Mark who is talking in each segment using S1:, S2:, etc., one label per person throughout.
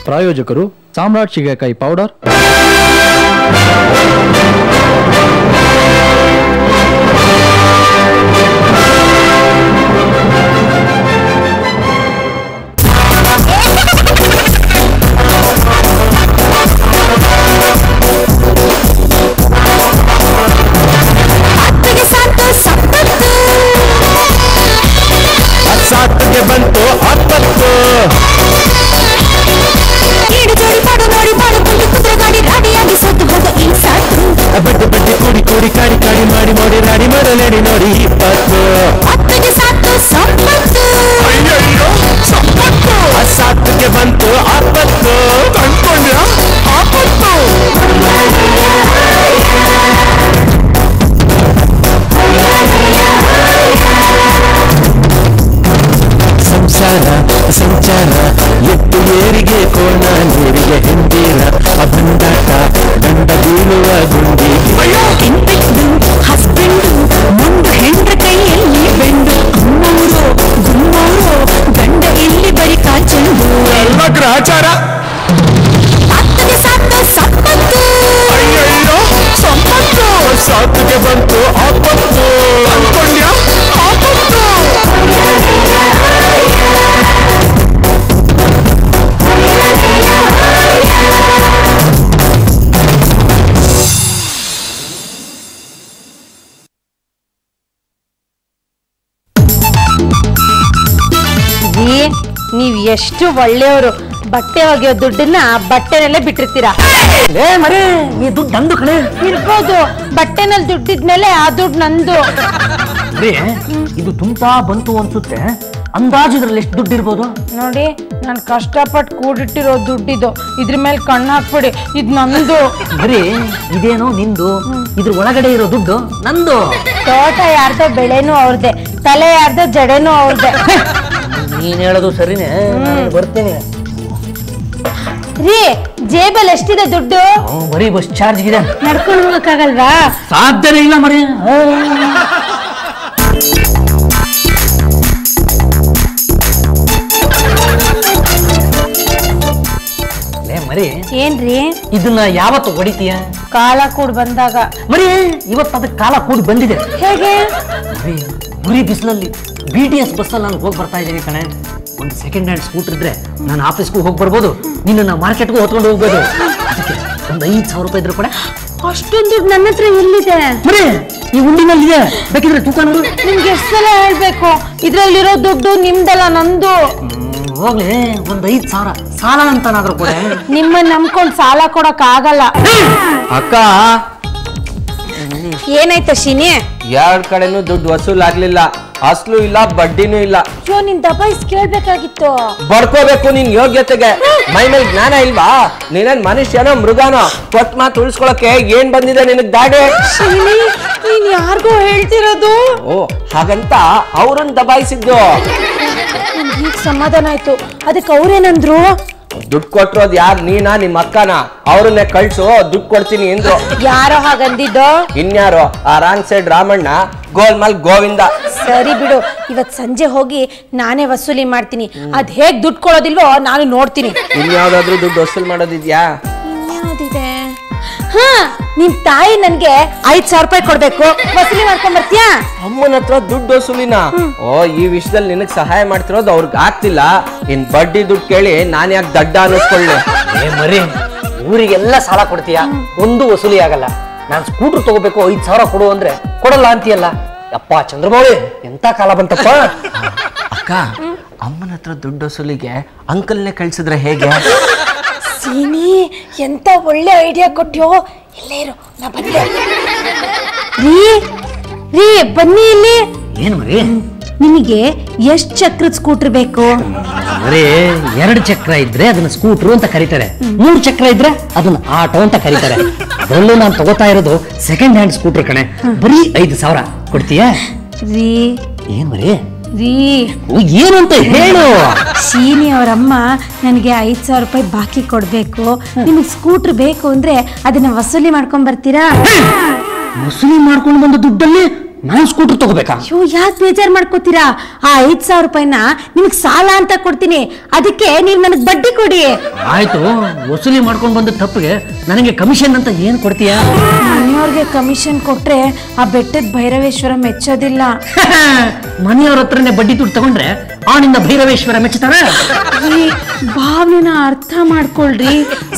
S1: ಪ್ರಾಯೋಜಕರು ಸಾಮ್ರಾಟ್ ಶಿಗೆಕಾಯಿ ಪೌಡರ್.
S2: ಸಾತ್ಗೆ ಬಂತು ಆಪತ್ತು ಬಡ್ಡಿ ಬಡ್ಡಿ ಕೂಡಿ ಕೂಡಿ ಕಾಡಿ ಕಾಡಿ ಮಾಡಿ ನೋಡಿ ರಾಡಿ ಮಾಡಲೇಡಿ ನೋಡಿ 20 ಸಾತ್ಗೆ ಬಂತು ಆಪತ್ತು ಕಂಡ್ಕೊಂಡ್ಯ ಆಪತ್ತು ಸಂಸಾರ ಸಂಚಾರ ಎತ್ತು ಏರಿಗೆ ಕೋಣ ನೀರಿಗೆ ಹಿಂದಿರ ಅಬಂದಾಟ ದಂಡ ಬೀಳುವ ಗುಂಡಿ
S3: ಹಸ್ಬೆಂಡು ಮುಂದು ಹೆಂಡ್ರ ಕೈಯಲ್ಲಿ ಬೆಂಡು ಅಮ್ಮವರು ಗುಮ್ಮವರು ಗಂಡ ಇಲ್ಲಿ ಬರಿ ಕಾಚಂಡು
S2: ಎಲ್ಲ ಗ್ರಹಚಾರ ಅಯ್ಯಯ್ಯೋ ಸಂಪತ್ತು ಸಾತ್ಗೆ ಬಂತು ಆಪತ್ತು ಅಂದ್ಕೊಂಡ್ಯ ಆಪತ್ತು
S4: ನೀವ್ ಎಷ್ಟು ಒಳ್ಳೆಯವರು. ಬಟ್ಟೆ ಒಗೆಯೋ ದುಡ್ಡನ್ನ ಬಟ್ಟೆನಲ್ಲೇ ಬಿಟ್ಟಿರ್ತೀರಾ.
S5: ಮರೇ ಈ ದುಡ್ಡು ನಂದು ಕಣೆ.
S4: ಇರ್ಬೋದು, ಬಟ್ಟೆನಲ್ಲಿ ದುಡ್ಡಿದ್ಮೇಲೆ ಆ ದುಡ್ಡು ನಂದು.
S5: ಇದು ತುಂಬಾ ಬಂತು ಅನ್ಸುತ್ತೆ. ಅಂದಾಜು ಇದ್ರಲ್ಲಿ ಎಷ್ಟು ದುಡ್ಡು ಇರ್ಬೋದು
S4: ನೋಡಿ? ನಾನು ಕಷ್ಟಪಟ್ಟು ಕೂಡಿಟ್ಟಿರೋ ದುಡ್ಡಿದು. ಇದ್ರ ಮೇಲೆ ಕಣ್ಣು ಹಾಕ್ಬಿಡಿ, ಇದ್ ನಂದು.
S5: ಬರೀ ಇದೇನೋ ನಿಂದು, ಇದ್ರ ಒಳಗಡೆ ಇರೋ ದುಡ್ಡು ನಂದು.
S4: ತೋಟ ಯಾರ್ದೋ ಬೆಳೆನೂ ಅವ್ರದೇ, ತಲೆ ಯಾರ್ದೋ ಜಡೆನೂ ಅವ್ರದೇ.
S5: ನೀನ್ ಹೇಳೋದು ಸರಿನೇ, ಬರ್ತೇನೆ.
S4: ರೀ, ಜೇಬಲ್ ಎಷ್ಟಿದೆ ದುಡ್ಡು?
S5: ಬರೀ ಬಸ್ ಚಾರ್ಜ್ ಇದೆ.
S4: ನಡ್ಕೊಂಡು ಹೋಗಕ್ಕಾಗಲ್ವಾ?
S5: ಸಾಧ್ಯನೇ ಇಲ್ಲ ಮರಿ. ಮರಿ
S4: ಏನ್ರಿ?
S5: ಇದನ್ನ ಯಾವತ್ತು ಹೊಡಿತೀಯ?
S4: ಕಾಲ ಕೂಡ್ ಬಂದಾಗ.
S5: ಮರಿ ಇವತ್ತು ಅದಕ್ಕೆ ಕಾಲ ಕೂಡಿ ಬಂದಿದೆ.
S4: ಹೇಗೆ?
S5: ಗುರಿ ಬಿಸಿಲಲ್ಲಿ BTS ಬಸ್ಸಲ್ಲಿ ನಾನು ಹೋಗಿ ಬರ್ತಾ ಇದ್ದೀನಿ ಕಣೆ. ಒಂದು ಸೆಕೆಂಡ್ ಹ್ಯಾಂಡ್ ಸ್ಕೂಟರ್ ಇದ್ರೆ ನಾನು ಆಫೀಸ್ಗೂ ಹೋಗಿ ಬರ್ಬೋದು, ನಿನ್ನ ಮಾರ್ಕೆಟ್ಗೂ ಹೊತ್ಕೊಂಡು ಹೋಗ್ಬೋದು. ಅದಕ್ಕೆ ಒಂದು 5,000 ರೂಪಾಯಿ ಇದ್ರೆ ಕೂಡ.
S4: ಅಷ್ಟೊಂದು ದುಡ್ಡು ನನ್ನ ಹತ್ರ ಎಲ್ಲಿದೆ?
S5: ಮರಿ ಈ ಉಂಡಿನಲ್ಲಿ ಇದೆ, ಬೇಕಿದ್ರೆ ತೂಕ ನೋಡು.
S4: ನಿಮ್ಗೆ ಎಷ್ಟು ಸಲ ಹೇಳ್ಬೇಕು? ಇದ್ರಲ್ಲಿರೋ ದುಡ್ಡು ನಿಮ್ದಲ್ಲ, ನಂದು.
S5: ಹೋಗ್ಲಿ, ಒಂದು 5,000 ಸಾಲ ಅಂತನಾದ್ರೂ ಕೂಡ.
S4: ನಿಮ್ಮನ್ನ ನಂಬ್ಕೊಂಡು ಸಾಲ ಕೊಡಕ್ ಆಗಲ್ಲ.
S6: ಅಕ್ಕ,
S4: ಏನಾಯ್ತ ಶಿನಿ?
S6: ಎರಡ್ ಕಡೆನೂ ದುಡ್ಡು ವಸೂಲಾಗ್ಲಿಲ್ಲ. ಅಸ್ಲು ಇಲ್ಲ, ಬಡ್ಡಿನೂ ಇಲ್ಲ.
S4: ನಿನ್ ದಬಾಯಿಸ್ ಕೇಳ್ಬೇಕಾಗಿತ್ತು.
S6: ಬಡ್ಕೋಬೇಕು ನಿನ್ ಯೋಗ್ಯತೆಗೆ. ಮೈ ಮೇಲೆ ಜ್ಞಾನ ಇಲ್ವಾ? ನೀನೇನ್ ಮನುಷ್ಯನೋ ಮೃಗನೋ? ಕೊಟ್ ಮಾತು ಉಳಿಸ್ಕೊಳಕ್ಕೆ ಏನ್ ಬಂದಿದೆ ನಿನಗ್ ದಾಡಿ?
S4: ಶಿನಿ, ನೀನ್ ಯಾರಿಗೋ ಹೇಳ್ತಿರೋದು?
S6: ಓ, ಹಾಗಂತ ಅವ್ರನ್ನ ದಬಾಯಿಸಿದ್ದು.
S4: ಈಗ ಸಮಾಧಾನ ಆಯ್ತು. ಅದಕ್ಕೆ ಅವ್ರೇನಂದ್ರು?
S6: ದುಡ್ಡು ಕೊಟ್ಟಿರೋದ್ ಯಾರು, ನೀನಾ ನಿಮ್ಮ ಅಕ್ಕನ? ಅವ್ರನ್ನೇ ಕಳ್ಸು, ದುಡ್ಡು ಕೊಡ್ತೀನಿ ಎಂದ್ರು.
S4: ಯಾರೋ ಹಾಗಂದಿದ್ದು?
S6: ಇನ್ಯಾರೋ? ಆ ರಾಂಗ್ ಸೈಡ್ ರಾಮಣ್ಣ, ಗೋಲ್ಮಾಲ್ ಗೋವಿಂದ. ಸರಿ
S4: ಬಿಡು, ಇವತ್ ಸಂಜೆ ಹೋಗಿ ನಾನೇ ವಸೂಲಿ ಮಾಡ್ತೀನಿ. ಅದ್ ಹೇಗ್ ದುಡ್ಡು ಕೊಡೋದಿಲ್ವೋ ನಾನು ನೋಡ್ತೀನಿ.
S6: ಇನ್ಯಾವ್ದಾದ್ರು ದುಡ್ಡು ವಸೂಲ್ ಮಾಡೋದಿದ್ಯಾ?
S4: ಇನ್ಯಾವ್ದಿದೆ? ಹಾ, ನಿಮ್ ತಾಯಿ ನನ್ಗೆ 5,000 ರೂಪಾಯಿ ಕೊಡ್ಬೇಕು, ವಸೂಲಿ ಮಾಡ್ಕೊಂಡ್ ಬರ್ತೀಯಾ?
S6: ಅಮ್ಮನ ಹತ್ರ ದುಡ್ಡು ವಸೂಲಿನ? ಓ, ಈ ವಿಷಯದಲ್ಲಿ ನಿನಗ್ ಸಹಾಯ ಮಾಡ್ತಿರೋದು ಅವ್ರಿಗೆ ಆಗ್ತಿಲ್ಲ. ಇನ್ ಬಡ್ಡಿ ದುಡ್ಡು ಕೇಳಿ ನಾನ್ ಯಾಕೆ ದಡ್ಡ ಅನ್ನಿಸ್ಕೊಳ್ಳಿ?
S5: ಮರಿ, ಊರಿಗೆಲ್ಲ ಸಾಲ ಕೊಡ್ತೀಯ, ಒಂದು ವಸೂಲಿ ಆಗಲ್ಲ. ನಾನ್ ಸ್ಕೂಟರ್ ತಗೋಬೇಕು, 5,000 ಕೊಡು ಅಂದ್ರೆ ಕೊಡಲ್ಲ ಅಂತೀಯಲ್ಲ. ಯಪ್ಪ ಚಂದ್ರಮೌಳಿ, ಎಂತ ಕಾಲ ಬಂತಪ್ಪ.
S6: ಅಕ್ಕ, ಅಮ್ಮನ ಹತ್ರ ದುಡ್ಡು ವಸೂಲಿಗೆ ಅಂಕಲ್ನೇ ಕಳ್ಸಿದ್ರೆ ಹೇಗೆ?
S4: ಸೀನಿ, ಎಂತ ಒಳ್ಳೆ ಐಡಿಯಾ ಕೊಟ್ಟ್ಯೋ. ಇಲ್ಲೇ ಇರು, ನಾ ಬಂದೆ. ರೀ ಬನ್ನಿ ಇಲ್ಲಿ.
S5: ಏನ್ ಮರಿ?
S4: ನಿಮಗೆ ಎಷ್ಟ್ ಚಕ್ರದ ಸ್ಕೂಟರ್ ಬೇಕು?
S5: ಬರೀ 2 ಚಕ್ರ ಇದ್ರೆ ಅದನ್ನ ಸ್ಕೂಟರ್ ಅಂತ ಕರೀತಾರೆ, 3 ಚಕ್ರ ಇದ್ರೆ ಅದನ್ನ ಆಟೋ ಅಂತ ಕರೀತಾರೆ. ಅದರಲ್ಲೂ ನಾನು ತಗೋತಾ ಇರೋದು ಸೆಕೆಂಡ್ ಹ್ಯಾಂಡ್ ಸ್ಕೂಟರ್ ಕಣೆ. ಬರೀ 5,000 ಕೊಡ್ತೀಯಾ?
S4: ರೀ,
S5: ಏನ್ ಮರಿ?
S4: ರೀ,
S5: ಏನು ಅಂತ ಹೇಳು.
S4: ಶೀನಿ ಅವರಮ್ಮ ನನಗೆ 5,000 ರೂಪಾಯಿ ಬಾಕಿ ಕೊಡ್ಬೇಕು. ನಿಮಗೆ ಸ್ಕೂಟರ್ ಬೇಕು ಅಂದ್ರೆ ಅದನ್ನ ವಸೂಲಿ ಮಾಡ್ಕೊಂಡ್ ಬರ್ತೀರಾ?
S5: ವಸೂಲಿ ಮಾಡ್ಕೊಂಡು ಬಂದ ದುಡ್ಡಲ್ಲಿ ನಾನ್ ಸ್ಕೂಟರ್ ತಗೋಬೇಕಾ?
S4: ಅಯ್ಯೋ ಯಾಕೆ ಬೇಜಾರ್ ಮಾಡ್ಕೋತೀರಾ? ಆ 5,000 ರೂಪಾಯಿನ ನಿಮಗ್ ಸಾಲ ಅಂತ ಕೊಡ್ತೀನಿ, ಅದಕ್ಕೆ ನೀವ್ ನನಗ್ ಬಡ್ಡಿ ಕೊಡಿ.
S5: ಆಯ್ತು, ವಸೂಲಿ ಮಾಡ್ಕೊಂಡ್ ಬಂದ ತಪ್ಪಿಗೆ ನನಗೆ ಕಮಿಷನ್ ಅಂತ ಏನ್ ಕೊಡ್ತೀಯಾ?
S4: ಮನೆಯವ್ರಿಗೆ ಕಮಿಷನ್ ಕೊಟ್ರೆ ಆ ಬೆಟ್ಟದ ಭೈರವೇಶ್ವರ ಮೆಚ್ಚೋದಿಲ್ಲ.
S5: ಮನೆಯವ್ರ ಹತ್ರನೇ ಬಡ್ಡಿ ದುಡ್ಡು ತಗೊಂಡ್ರೆ ಅವನಿಂದ ಭೈರವೇಶ್ವರ ಮೆಚ್ಚುತ್ತಾನೆ?
S4: ಈ ಭಾವನೆನ ಅರ್ಥ ಮಾಡ್ಕೊಳ್ರಿ.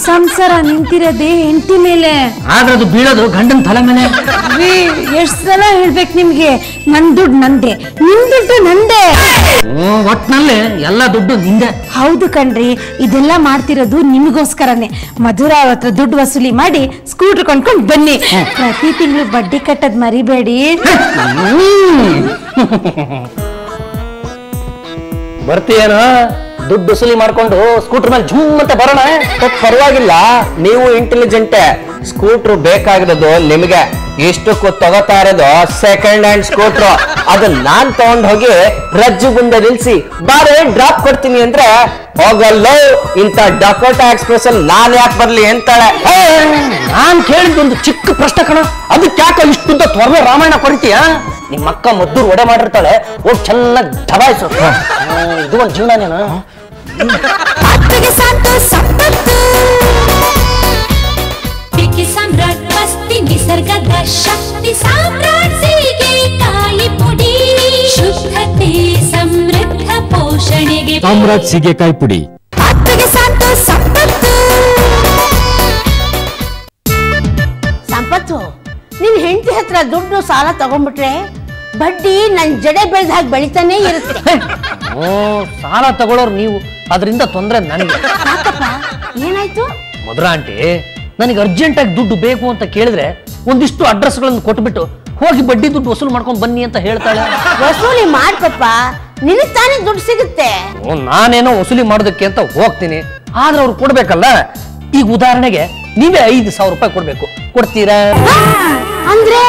S4: ಸಂಸಾರ ನಿಂತಿರೋದೇ ಹೆಂಡತಿ ಮೇಲೆ,
S5: ಆದ್ರೆ ಅದು ಬೀಳೋದು ಗಂಡನ ತಲೆ ಮೇಲೆ.
S4: ಎಷ್ಟ್ ಸಲ ಹೇಳ್ಬೇಕು ನಿಮ್ಗೆ, ನನ್ ದುಡ್ಡು ನಂದೆ, ನಿಮ್ ದುಡ್ಡು ನಂದೆ.
S5: ಒಟ್ನಲ್ಲಿ ಎಲ್ಲ ದುಡ್ಡು ನಿಂದೆ.
S4: ಹೌದು ಕಣ್ರಿ, ಇದೆಲ್ಲ ಮಾಡ್ತಿರೋದು ನಿಮಗೋಸ್ಕರನೇ. ಮಧುರಾ ಅವ್ರ ಹತ್ರ ದುಡ್ಡು ವಸೂಲಿ ಮಾಡಿ ಸ್ಕೂಟರ್ ಕೊಂಡ್ಕೊಂಡ್ ಬನ್ನಿ. ಪ್ರತಿ ತಿಂಗಳು ಬಡ್ಡಿ ಕಟ್ಟದ್ ಮರಿಬೇಡಿ.
S5: ಬರ್ತೀಯೇನೋ? ದುಡ್ಡು ವಸೂಲಿ ಮಾಡ್ಕೊಂಡು ಸ್ಕೂಟರ್ ಮೇಲೆ ಝೂಮ್ ಅಂತ ಬರೋಣ.
S6: ಪರವಾಗಿಲ್ಲ, ನೀವು ಇಂಟೆಲಿಜೆಂಟೆ. ಸ್ಕೂಟ್ರು ಬೇಕಾಗಿರೋದು ನಿಮ್ಗೆ. ಇಷ್ಟಕ್ಕೂ ತಗೋತಾ ಇರೋದು ಸೆಕೆಂಡ್ ಹ್ಯಾಂಡ್ ಸ್ಕೂಟ್ರು. ಅದನ್ನ ನಾನ್ ತಗೊಂಡ್ ಹೋಗಿ ರಜ್ಜು ಗುಂಡ ನಿಲ್ಸಿ ಬಾರೆ ಡ್ರಾಪ್ ಕೊಡ್ತೀನಿ ಅಂದ್ರೆ ಹೋಗಲ್ಲ. ಇಂತ ಡಕೋಟಾ ಎಕ್ಸ್ಪ್ರೆಸ್ ಅಲ್ಲಿ ನಾನ್ ಯಾಕೆ ಬರ್ಲಿ ಅಂತಾಳೆ.
S5: ನಾನ್ ಕೇಳಿದ್ದೊಂದು ಚಿಕ್ಕ ಪ್ರಶ್ನೆ ಕಣ, ಅದಕ್ಕೆ ಯಾಕೆ ಇಷ್ಟುದ್ದ ತ್ವರ್ವೆ ರಾಮಾಯಣ ಕೊರಿತೀಯ? ನಿಮ್ಮ ಅಕ್ಕ ಮದ್ದೂರು ಒಡೆ ಮಾಡಿರ್ತಾಳೆ, ಹೋಗಿ ಚೆನ್ನಾಗಿ ದಬಾಯಿಸು. ಇದು ಒಂದು ಜೀವನನೇನು?
S3: ಅತ್ತಿಗೆ ಸಾಕು ಸಂಪತ್ತು, ಸಾಮ್ರಾಟ್ ಮಸ್ತಿ ನಿಸರ್ಗದ ಶಕ್ತಿ. ಸಾಮ್ರಾಟ್ ಸೀಗೆಕಾಯಿ ಪುಡಿ, ಶುದ್ಧತೆ ಸಮೃದ್ಧ ಪೋಷಣೆಗೆ.
S2: ಸಾಮ್ರಾಟ್ ಸೀಗೆಕಾಯಿ ಪುಡಿ.
S3: ಅತ್ತಿಗೆ ಸಾಕು ಸಂಪತ್ತು.
S4: ಸಂಪತ್ತು, ನಿನ್ ಹೆಂಡತಿ ಹತ್ರ ದುಡ್ಡು ಸಾಲ ತಗೊಂಡ್ಬಿಟ್ರೆ ಬಡ್ಡಿ ನನ್ ಜಡೆ ಬೆಳೆದ ಹಾಗೆ ಬೆಳಿತಾನೆ ಇರುತ್ತೆ.
S5: ಸಾಲ ತಗೊಳ್ಳೋರು ನೀವು, ಅದರಿಂದ ತೊಂದ್ರೆ ನನಗೆ.
S4: ಏನಾಯ್ತು?
S5: ಮಧುರಾ ಆಂಟಿ, ನನಗೆ ಅರ್ಜೆಂಟ್ ಆಗಿ ದುಡ್ಡು ಬೇಕು ಅಂತ ಕೇಳಿದ್ರೆ ಒಂದಿಷ್ಟು ಅಡ್ರೆಸ್ಗಳನ್ನು ಕೊಟ್ಬಿಟ್ಟು ಹೋಗಿ ಬಡ್ಡಿ ದುಡ್ಡು ವಸೂಲು ಮಾಡ್ಕೊಂಡು ಬನ್ನಿ ಅಂತ ಹೇಳ್ತಾಳೆ.
S4: ವಸೂಲಿ ಮಾಡ್ಪಪ್ಪ, ನಿನಗ್ ತಾನೇ ದುಡ್ಡು ಸಿಗುತ್ತೆ.
S5: ನಾನೇನೋ ವಸೂಲಿ ಮಾಡೋದಕ್ಕೆ ಅಂತ ಹೋಗ್ತೀನಿ, ಆದ್ರೆ ಅವ್ರು ಕೊಡ್ಬೇಕಲ್ಲ. ಈಗ ಉದಾಹರಣೆಗೆ ನೀವೇ 5,000 ರೂಪಾಯಿ ಕೊಡ್ಬೇಕು, ಕೊಡ್ತೀರಾ?
S4: ಅಂದ್ರೆ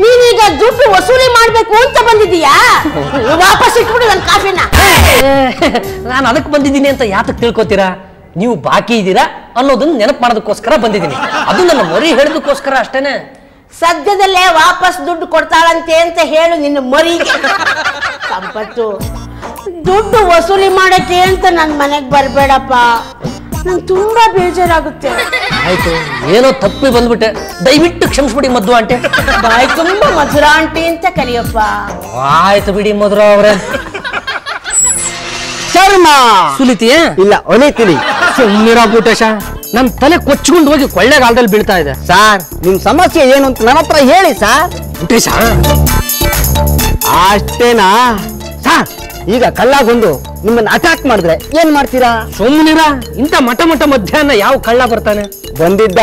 S4: ನೀನೀಗ ದುಡ್ಡು ವಸೂಲಿ ಮಾಡ್ಬೇಕು ಅಂತ ಬಂದಿದೀಯಾ? ವಾಪಸ್ ಇಟ್ಬಿಡು ನನ್ ಕಾಫಿನ.
S5: ನಾನು ಅದಕ್ಕೆ ಬಂದಿದ್ದೀನಿ ಅಂತ ಯಾತಕ್ಕೆ ತಿಳ್ಕೊತೀರಾ? ನೀವು ಬಾಕಿ ಇದ್ದೀರಾ ಅನ್ನೋದನ್ನ ನೆನಪು ಮಾಡೋದಕ್ಕೋಸ್ಕರ ಬಂದಿದ್ದೀನಿ. ಅದು ನನ್ನ ಮರಿ ಹೇಳೋದಕ್ಕೋಸ್ಕರ ಅಷ್ಟೇನೆ.
S4: ಸದ್ಯದಲ್ಲೇ ವಾಪಸ್ ದುಡ್ಡು ಕೊಡ್ತಾಳಂತೆ ಅಂತ ಹೇಳು ನಿನ್ನ ಮರಿಗೆ. ಸಂಪತ್ತು, ದುಡ್ಡು ವಸೂಲಿ ಮಾಡಕ್ಕೆ ಅಂತ ನನ್ ಮನೆಗ್ ಬರ್ಬೇಡಪ್ಪ, ನಂಗೆ ತುಂಬಾ ಬೇಜಾರಾಗುತ್ತೆ.
S5: ಆಯ್ತು, ಏನೋ ತಪ್ಪಿ ಬಂದ್ಬಿಟ್ಟೆ, ದಯವಿಟ್ಟು ಕ್ಷಮಿಸ್ಬಿಡಿ ಮಧು ಆಂಟಿ.
S4: ಬಾಯಿ ತುಂಬಾ ಮಧುರಾ ಆಂಟಿ ಅಂತ ಕರಿಯಪ್ಪ.
S5: ಆಯ್ತು ಬಿಡಿ ಮಧುರಾ ಅವ್ರೆ.
S6: ಚರ್ಮ
S5: ಸುಲಿತೀಯ?
S6: ಇಲ್ಲ, ಒಲಿತೀನಿ.
S5: ಸುಮ್ಮನಿರ ಪುಟೇಶ, ನನ್ ತಲೆ ಕೊಚ್ಕೊಂಡು ಹೋಗಿ ಕೊಳ್ಳೆಗಾಲದಲ್ಲಿ ಬೀಳ್ತಾ ಇದೆ.
S6: ಸಾರ್, ನಿಮ್ ಸಮಸ್ಯೆ ಏನು ಅಂತ ನನ್ನ ಹತ್ರ ಹೇಳಿ ಸಾರ್.
S5: ಪುಟೇಶ,
S6: ಅಷ್ಟೇನಾ ಸಾರ್? ಈಗ ಕಳ್ಳಗೊಂಡು ನಿಮ್ಮನ್ನ ಅಟ್ಯಾಕ್ ಮಾಡಿದ್ರೆ ಏನ್ ಮಾಡ್ತೀರಾ?
S5: ಸುಮ್ಮನಿರ. ಇಂಥ ಮಠ ಮಧ್ಯಾಹ್ನ ಯಾವ ಕಳ್ಳ ಬರ್ತಾನೆ?
S6: ಬಂದಿದ್ದ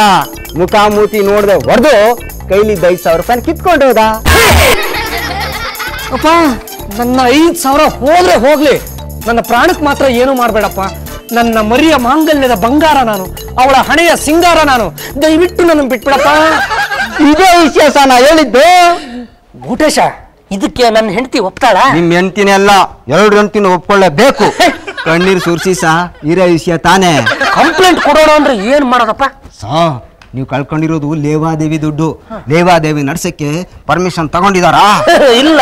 S6: ಮುಖಾಮೂತಿ ನೋಡ್ದೆ ಹೊಡೆದು ಕೈಲಿ 5,000 ರೂಪಾಯಿ ಕಿತ್ಕೊಂಡು ಹೋದ.
S5: ಅಪ್ಪ, ನನ್ನ 5,000 ಹೋದ್ರೆ ಹೋಗ್ಲಿ, ನನ್ನ ಪ್ರಾಣಕ್ಕೆ ಮಾತ್ರ ಏನು ಮಾಡ್ಬೇಡಪ್ಪ. ನನ್ನ ಮರಿಯ ಮಾಂಗಲ್ಯದ ಬಂಗಾರ ನಾನು, ಅವಳ ಹಣೆಯ ಸಿಂಗಾರ ನಾನು. ದಯವಿಟ್ಟು ನನ್ನ ಬಿಟ್ಬಿಡಪ್ಪ.
S6: ಇದೇ ವಿಷಯ ಸಹ ನಾ ಹೇಳಿದ್ದು.
S5: ಭೂಟೇಶ, ಇದಕ್ಕೆ ನನ್ನ ಹೆಂಡತಿ ಒಪ್ತಾಳ?
S6: ನಿಮ್ ಹೆಂಡತಿನೆಲ್ಲ 2 ಹೆಂಡತಿನ ಒಪ್ಕೊಳ್ಳೇಬೇಕು. ಕಣ್ಣೀರ್ ಸುರ್ಸಿ ಸಹ ಇರೋ ವಿಷಯ ತಾನೇ.
S5: ಕಂಪ್ಲೇಂಟ್ ಕೊಡೋಣ ಅಂದ್ರೆ ಏನ್ ಮಾಡೋದಪ್ಪ?
S6: ನೀವು ಕಳ್ಕೊಂಡಿರೋದು ಲೇವಾದೇವಿ ದುಡ್ಡು. ಲೇವಾದೇವಿ ನಡ್ಸಕ್ಕೆ ಪರ್ಮಿಷನ್ ತಗೊಂಡಿದಾರಾ?
S5: ಇಲ್ಲ.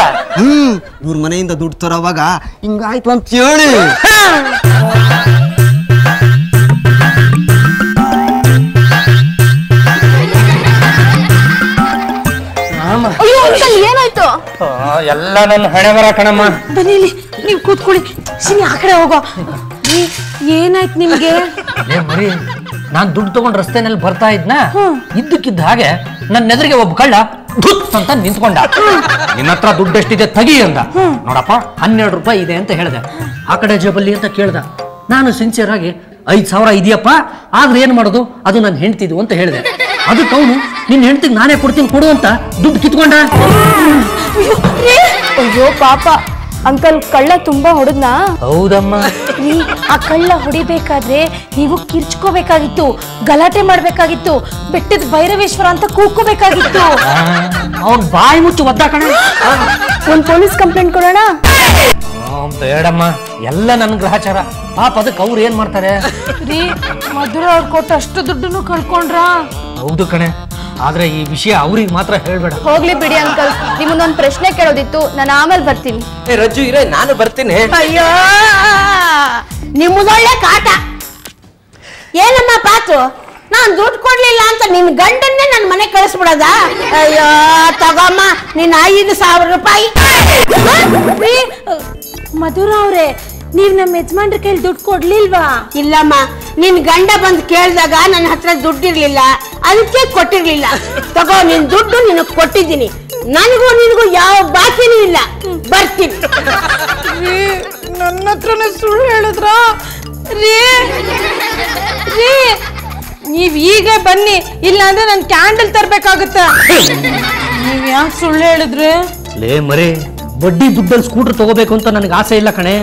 S6: ಇವ್ರ ಮನೆಯಿಂದ ದುಡ್ಡು ತರೋವಾಗ ಹಿಂಗಾಯ್ತು ಅಂತ ಹೇಳಿ.
S4: ಏನಾಯ್ತು?
S5: ಎಲ್ಲ ನನ್ನ ಹಣೆ ಬರ ಕಣಮ್ಮ.
S4: ಬನ್ನಿ, ನೀವು ಕೂತ್ಕೊಳ್ಳಿ. ಸಿನಿ ಆ ಕಡೆ ಹೋಗೋ. ಏನಾಯ್ತು ನಿಮ್ಗೆ?
S5: ಮರಿ, ನಾನ್ ದುಡ್ಡು ತಗೊಂಡ್ ರಸ್ತೆನಲ್ಲಿ ಬರ್ತಾ ಇದ್ನ, ಇದ್ದಕ್ಕಿದ್ದ ಹಾಗೆ ನನ್ನ ಎದುರಿಗೆ ಒಬ್ಬ ಕಳ್ಳ ಧುತ್ ಅಂತ ನಿಂತ್ಕೊಂಡ. ನಿನ್ನ ಹತ್ರ ದುಡ್ಡು ಎಷ್ಟಿದೆ ತೆಗಿ ಅಂದ. ನೋಡಪ್ಪ, 12 ರೂಪಾಯಿ ಇದೆ ಅಂತ ಹೇಳ್ದೆ. ಆ ಕಡೆ ಜೇಬಲ್ಲಿ ಅಂತ ಕೇಳ್ದ. ನಾನು ಸಿನ್ಸಿಯರ್ ಆಗಿ 5,000 ಇದೆಯಪ್ಪ, ಆದ್ರೆ ಏನ್ ಮಾಡೋದು, ಅದು ನನ್ನ ಹೆಂಡ್ತಿದು ಅಂತ ಹೇಳಿದೆ. ಅದಕ್ಕೆ ಅವನು ನಿನ್ನ ಹೆಂಡ್ತಿಗೆ ನಾನೇ ಕೊಡ್ತೀನಿ ಕೊಡು ಅಂತ ದುಡ್ಡು ಕಿತ್ಕೊಂಡ.
S4: ಅಯ್ಯೋ ಪಾಪ, ಅಂಕಲ್ ಕಳ್ಳ ತುಂಬಾ ಹೊಡೆದ್ನಾ?
S5: ಹೌದಮ್ಮ.
S4: ಆ ಕಳ್ಳ ಹೊಡಿಬೇಕಾದ್ರೆ ನೀವು ಕಿರ್ಚ್ಕೋಬೇಕಾಗಿತ್ತು, ಗಲಾಟೆ ಮಾಡ್ಬೇಕಾಗಿತ್ತು, ಬೆಟ್ಟದ ಭೈರವೇಶ್ವರ ಅಂತ ಕೂಗ್ಕೋಬೇಕಾಗಿತ್ತು.
S5: ಅವನ್ ಬಾಯಿ ಮುಚ್ಚು ಒದ್ದ ಕಣ.
S4: ಒಂದ್ ಪೊಲೀಸ್ ಕಂಪ್ಲೇಂಟ್ ಕೊಡೋಣ?
S5: ಬೇಡಮ್ಮ, ಎಲ್ಲ ನನ್ ಗ್ರಹಚಾರ. ಪಾಪ ಅದಕ್ಕೆ ಅವ್ರು ಏನ್ ಮಾಡ್ತಾರೆ?
S4: ಮಧುರ ಅವ್ರು ಕೊಟ್ಟು ಅಷ್ಟು ದುಡ್ಡನ್ನು ಕಳ್ಕೊಂಡ್ರ?
S5: ಹೌದು ಕಣೆ, ಆದ್ರೆ ಈ ವಿಷಯ ಅವ್ರಿಗೆ ಮಾತ್ರ ಹೇಳ್ಬೇಡ.
S7: ಹೋಗ್ಲಿ ಬಿಡಿ ಅಂಕಲ್, ನಿಮ್ಮನ್ನೊಂದು ಪ್ರಶ್ನೆ ಕೇಳೋದಿತ್ತು, ನಾನು ಆಮೇಲೆ ಬರ್ತೀನಿ.
S6: ರಜ್ಜು ಇರೇ, ನಾನು ಬರ್ತೀನಿ.
S4: ಅಯ್ಯೋ ನಿಮ್ಮದೊಳ್ಳೆ ಕಾಟ. ಏನಮ್ಮ ಪಾತು, ನಾನ್ ದುಡ್ಡು ಕೊಡ್ಲಿಲ್ಲ ಅಂತ ನಿನ್ ಗಂಡನ್ನೇ ನನ್ನ ಮನೆ ಕಳಿಸ್ಬಿಡದ? ಅಯ್ಯೋ ತಗೋಮ್ಮ ನಿನ್ನ 5,000 ರೂಪಾಯಿ.
S7: ಮಧುರ ಅವ್ರೆ, ನೀವ್ ನಮ್ಮ ಯಜಮಾನ್ರ ಕೈಲಿ ದುಡ್ಡು ಕೊಡ್ಲಿಲ್ವಾ?
S4: ಇಲ್ಲಮ್ಮ, ನಿನ್ ಗಂಡ ಬಂದು ಕೇಳಿದಾಗ ನನ್ನ ಹತ್ರ ದುಡ್ಡಿರ್ಲಿಲ್ಲ, ಅದಕ್ಕೆ ಕೊಟ್ಟಿರ್ಲಿಲ್ಲ. ತಗೋ ನಿನ್ ದುಡ್ಡು ನಿನಗ್ ಕೊಟ್ಟಿದ್ದೀನಿ. ನನಗೂ ನಿನಗೂ ಯಾವ ಬಾಕಿನೂ ಇಲ್ಲ. ಬರ್ತೀನಿ.
S7: ನನ್ನ ಹತ್ರನೇ ಸುಳ್ಳು ಹೇಳಿದ್ರ ರೀ? ನೀವ್ ಈಗ ಬನ್ನಿ, ಇಲ್ಲ ಅಂದ್ರೆ ನನ್ ಕ್ಯಾಂಡಲ್ ತರ್ಬೇಕಾಗುತ್ತ. ನೀವ್ ಯಾಕೆ ಸುಳ್ಳು ಹೇಳಿದ್ರಿ?
S5: ಲೇ ಮರಿ, ಬಡ್ಡಿ ದುಡ್ಡಲ್ಲಿ ಸ್ಕೂಟರ್ ತಗೋಬೇಕು ಅಂತ ನನಗೆ ಆಸೆ ಇಲ್ಲ ಕಣೆ.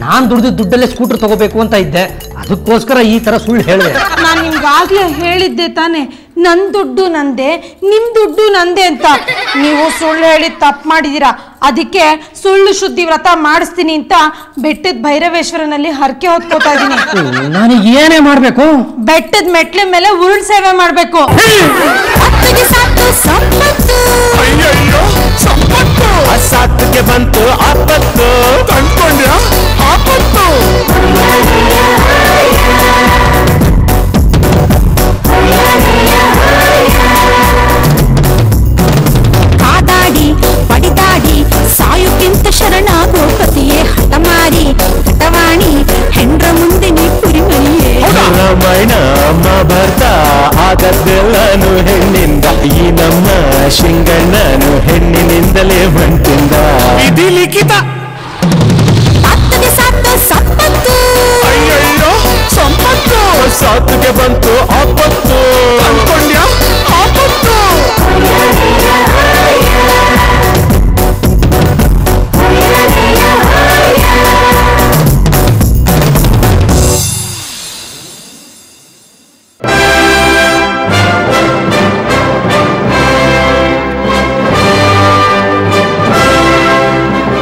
S5: ನಾನ್ ದುಡ್ದಿದ್ದ ದುಡ್ಡಲ್ಲೇ ಸ್ಕೂಟರ್ ತಗೋಬೇಕು ಅಂತ ಇದ್ದೆ, ಅದಕ್ಕೋಸ್ಕರ ಈ ತರ ಸುಳ್ಳು ಹೇಳಿದೆ.
S7: ನಾನ್ ನಿಮ್ಗಾಗ್ಲೇ ಹೇಳಿದ್ದೆ ತಾನೆ, ನನ್ ದುಡ್ಡು ನಂದೆ, ನಿಮ್ ದುಡ್ಡು ನಂದೆ ಅಂತ. ನೀವು ಸುಳ್ಳು ಹೇಳಿ ತಪ್ಪು ಮಾಡಿದೀರಾ. ಅದಕ್ಕೆ ಸುಳ್ಳು ಶುದ್ಧಿ ವ್ರತ ಮಾಡಿಸ್ತೀನಿ ಅಂತ ಬೆಟ್ಟದ ಭೈರವೇಶ್ವರನಲ್ಲಿ ಹರಕೆ ಹೊತ್ಕೋತಾ ಇದೀನಿ.
S5: ನಾನು ಏನೇ ಮಾಡ್ಬೇಕು?
S7: ಬೆಟ್ಟದ ಮೆಟ್ಲೆ ಮೇಲೆ ಉರುಳ್ ಸೇವೆ ಮಾಡ್ಬೇಕು.
S2: ಸಾತ್ಗೆ ಬಂತು ಆಪತ್ತು, ಕಂಡ್ಕೊಂಡ್ರ ಆಪತ್ತು.
S3: ಕಾದಾಡಿ ಬಡಿದಾಡಿ ಸಾಯುಕ್ಕಿಂತ ಶರಣಾಗೋ ಪತಿಯೇ ಹಠಮಾರಿ ಹಠವಾಣಿ ಹೆಂಡ್ರ ಮುಂದೆ ನೀ ಕುರಿಮರಿಯೇ.
S2: ರಾಮಾಯಣ ಮಹಾಭಾರತ ಆಗದ್ದೆಲ್ಲನು ಹೆಣ್ಣಿಂದ, ಈ ನಮ್ಮ ಶಿಂಗಣ್ಣನು ಹೆಣ್ಣಿನಿಂದಲೇ ಬಂತಿಂದ. ವಿಧಿ ಲಿಖಿತ.
S3: ಸಾತ್ಗೆ ಸಾತ್ತು ಸಂಪತ್ತು,
S2: ಅಯ್ಯಯ್ಯೋ ಸಂಪತ್ತು. ಸಾತ್ಗೆ ಬಂತು